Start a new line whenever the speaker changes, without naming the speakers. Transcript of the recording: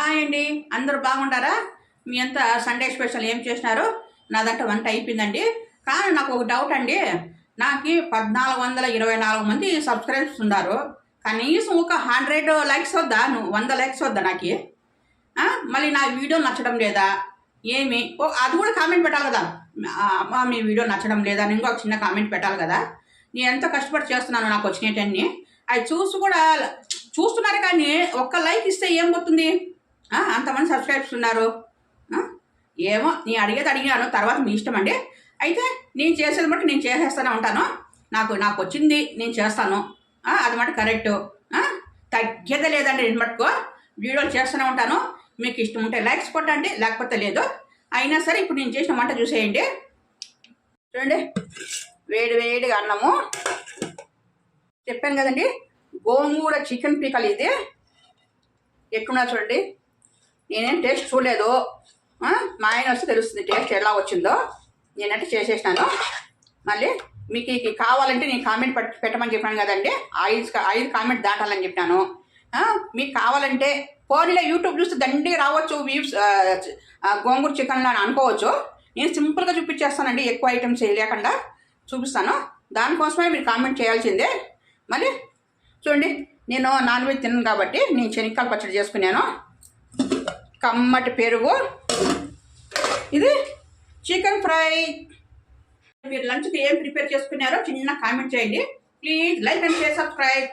Hi అండి, అందరూ బాగుంటారా? మీ అంతా సండే స్పెషల్ ఏం చేసినారు? నాదంటే వంట అయిపోయిందండి. కానీ నాకు ఒక డౌట్ అండి. నాకు 1424 మంది సబ్స్క్రైబర్స్ ఉన్నారు. కనీసం ఒక 100 లైక్స్ వద్దా? 100 లైక్స్ వద్దా నాకు? మళ్ళీ నా వీడియో నచ్చడం లేదా ఏమి? అది కూడా కామెంట్ పెట్టాలి కదా. అమ్మ మీ వీడియో నచ్చడం లేదా అని ఇంకొక చిన్న కామెంట్ పెట్టాలి కదా. నేను ఎంత కష్టపడి చేస్తున్నాను నాకు వచ్చినవన్నీ. అవి చూసి కూడా చూస్తున్నారు కానీ ఒక్క లైక్ ఇస్తే ఏం పోతుంది? అంతమంది సబ్స్క్రైబర్స్ ఉన్నారు. ఏమో నేను అడిగాను, తర్వాత మీ ఇష్టం అండి. అయితే నేను చేసేది మటు నేను చేసేస్తూనే ఉంటాను. నాకు వచ్చింది నేను చేస్తాను. అది మటు కరెక్టు. తగ్గేదే లేదండి. నేను మటుకు వీడియోలు చేస్తూనే ఉంటాను. మీకు ఇష్టం ఉంటే లైక్స్ కొట్టండి, లేకపోతే లేదు. అయినా సరే ఇప్పుడు నేను చేసిన వంట చూసేయండి. చూడండి, వేడి వేడిగా అన్నము. చెప్పాను కదండి, గోంగూర చికెన్ పీకలు. ఇది ఎట్టున్నా చూడండి. నేనేం టేస్ట్ చూడలేదు. మా ఆయన వస్తే తెలుస్తుంది టేస్ట్ ఎలా వచ్చిందో. నేనంటే చేసేసినాను. మళ్ళీ మీకు కావాలంటే నేను కామెంట్ పెట్టమని చెప్పాను కదండి. 5 కామెంట్ దాటాలని చెప్పాను. మీకు కావాలంటే పోనీలో యూట్యూబ్ చూస్తే దండిగా రావచ్చు వ్యూస్ గోంగూర చికెన్లో అని అనుకోవచ్చు. నేను సింపుల్గా చూపించేస్తానండి, ఎక్కువ ఐటమ్స్ లేకుండా చూపిస్తాను. దానికోసమే మీరు కామెంట్ చేయాల్సిందే. మళ్ళీ చూడండి, నేను నాన్ వెజ్ తిన్నాను కాబట్టి నేను శనక్కాయల పచ్చడి చేసుకున్నాను. కమ్మటి పెరుగు, ఇది చికెన్ ఫ్రై. మీరు లంచ్కి ఏం ప్రిపేర్ చేసుకున్నారో చిన్న కామెంట్ చేయండి please. Like and share, subscribe.